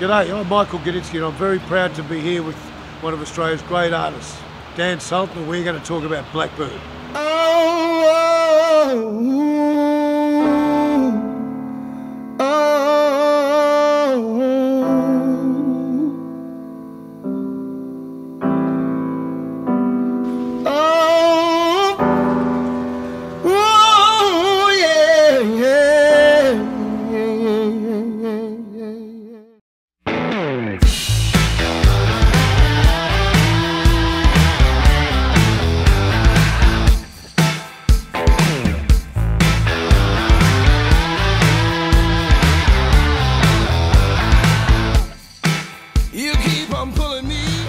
G'day, I'm Michael Gudinski and I'm very proud to be here with one of Australia's great artists, Dan Sultan, and we're going to talk about Blackbird.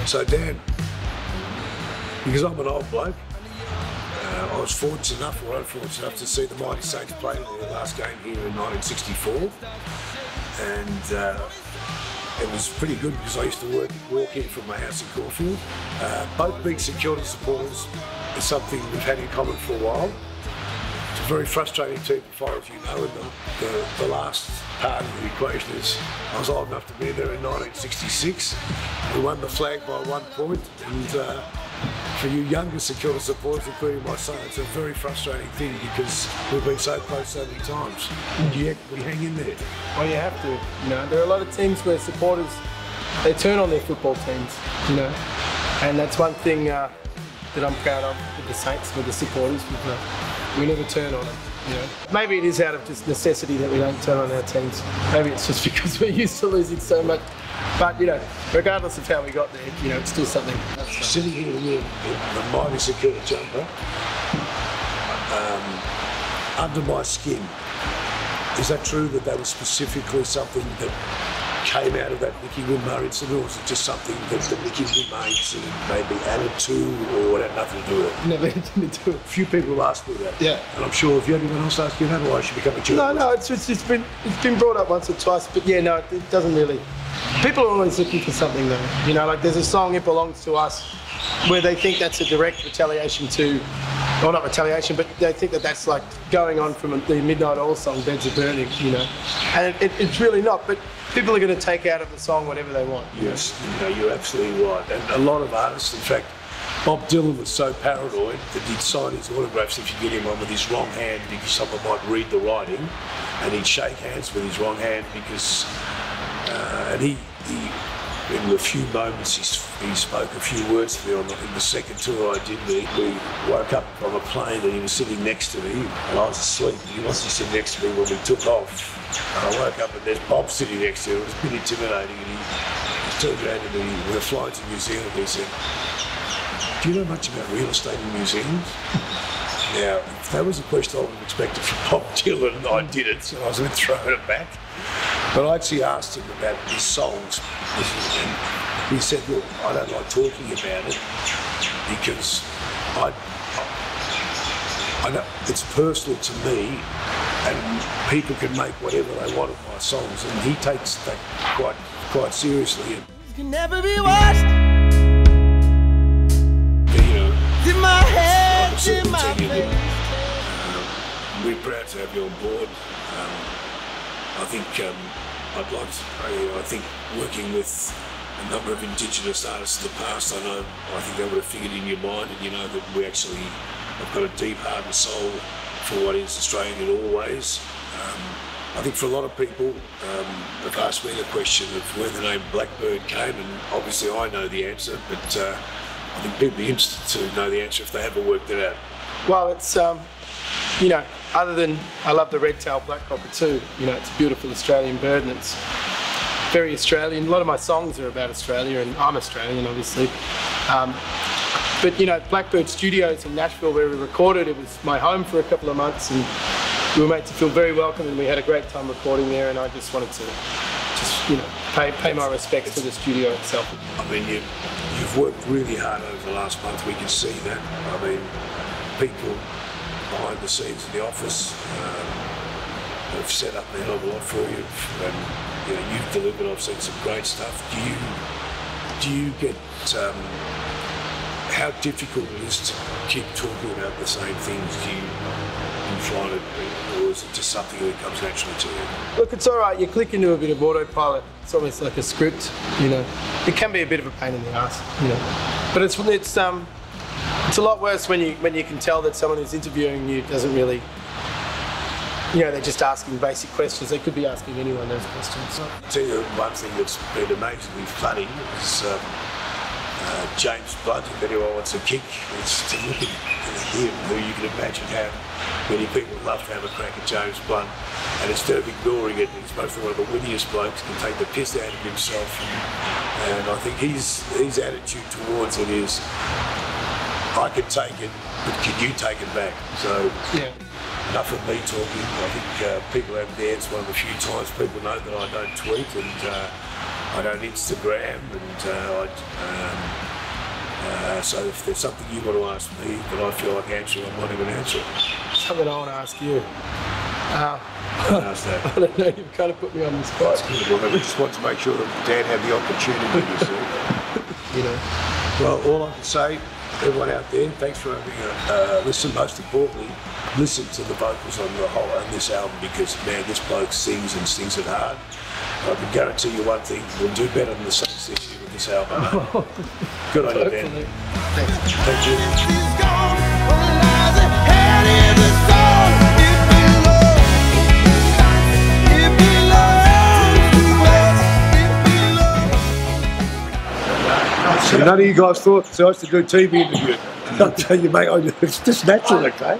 So Dan, because I'm an old bloke, I was fortunate enough, or unfortunate enough, to see the Mighty Saints play their last game here in 1964, and it was pretty good because I used to walk in from my house in Caulfield. Both being St Kilda supporters is something we've had in common for a while. It's a very frustrating team to follow, as you know, and the last part of the equation is I was old enough to be there in 1966. We won the flag by 1 point, and for you younger St Kilda supporters, including my son, it's a very frustrating thing because we've been so close so many times, and yet we hang in there. Well, you have to. You know, there are a lot of teams where supporters, they turn on their football teams, you know, and that's one thing that I'm proud of with the Saints, with the supporters. We never turn on them. You know, maybe it is out of just necessity that we don't turn on our teams. Maybe it's just because we're used to losing so much. But you know, regardless of how we got there, you know, it's still something. Sitting here in the Mighty St Kilda jumper, under my skin, is that true that was specifically something that came out of that Nicky Winmar incident, or was it just something that the Nicky Winmar incident maybe added to, or it had nothing to do with it? Never had anything to do with it. A few people asked me that. Yeah. And I'm sure if you had anyone else ask you that, why should become a journalist? No, it's been brought up once or twice, but yeah, no, it doesn't really. People are always looking for something though. You know, like there's a song, It Belongs to Us, where they think that's a direct retaliation to, well, not retaliation, but they think that that's like going on from the Midnight Oil song, Beds Are Burning, you know. And it's really not, but people are going to take out of the song whatever they want. Yes, you know, you're absolutely right. And a lot of artists, in fact, Bob Dylan was so paranoid that he'd sign his autographs if you get him on with his wrong hand because someone might read the writing, and he'd shake hands with his wrong hand because, and he in a few moments he spoke a few words to me in the second tour I did. We woke up from a plane and he was sitting next to me, and I was asleep. He wasn't sitting next to me when we took off. And I woke up and there's Bob sitting next to him. It was a bit intimidating, and he turned around to me. We were flying to New Zealand, and he said, "Do you know much about real estate in New Zealand?" Now, if that was a question I would have expected from Bob Dylan, I didn't, so I was a bit thrown aback. But I actually asked him about his songs, and he said, "Look, I don't like talking about it because I know it's personal to me, and people can make whatever they want of my songs," and he takes that quite seriously. And, can never be washed. you know, In my head, in my face. We're proud to have you on board. I think I'd like to. I think working with a number of Indigenous artists in the past, I think that would have figured in your mind, and you know that we actually have got a deep heart and soul for what is Australian in all ways. I think for a lot of people have asked me the question of where the name Blackbird came, and obviously I know the answer, but I think people would be interested to know the answer if they haven't worked it out. Well, it's you know, other than I love the red-tailed blackcrocker too. You know, it's a beautiful Australian bird, and it's very Australian. A lot of my songs are about Australia, and I'm Australian, obviously. But you know, Blackbird Studios in Nashville, where we recorded, it was my home for a couple of months, and we were made to feel very welcome, and we had a great time recording there. And I just wanted to, you know, pay my respects to the studio itself. I mean, you've worked really hard over the last month. We can see that. I mean, people behind the scenes in the office have set up a hell of a lot for you, and you know, you've delivered. I've seen some great stuff. Do you get how difficult it is to keep talking about the same things? in flight, or is it just something that comes naturally to you? Look, it's all right. You click into a bit of autopilot. It's almost like a script, you know. It can be a bit of a pain in the ass, you know. But it's a lot worse when you can tell that someone who's interviewing you doesn't really, you know, they're just asking basic questions. They could be asking anyone those questions. I'll tell you one thing that's been amazingly funny is James Blunt. If anyone wants a kick, it's to look at him, who you can imagine how many people love to have a crack at James Blunt, and instead of ignoring it, he's supposed to be one of the wittiest blokes, can take the piss out of himself, and I think his attitude towards it is, I can take it, but can you take it back? So, yeah. Enough of me talking. I think people out there, it's one of the few times people know that I don't tweet and I don't Instagram, and so if there's something you want to ask me that I feel like answering, I'm not even answering. Something I want to ask you. Don't ask that. I don't know, you've kind of put me on the spot. Well, we just want to make sure that Dan had the opportunity to see. You know. Well, all I can say, everyone out there, thanks for having a listen. Most importantly, listen to the vocals on this album, because man, this bloke sings and sings it hard. I can guarantee you one thing: we'll do better than the Saints this year with this album. Good on you, Dan. Thank you. So none of you guys thought I used to do TV interviews. I'll tell you, mate, it's just natural, okay?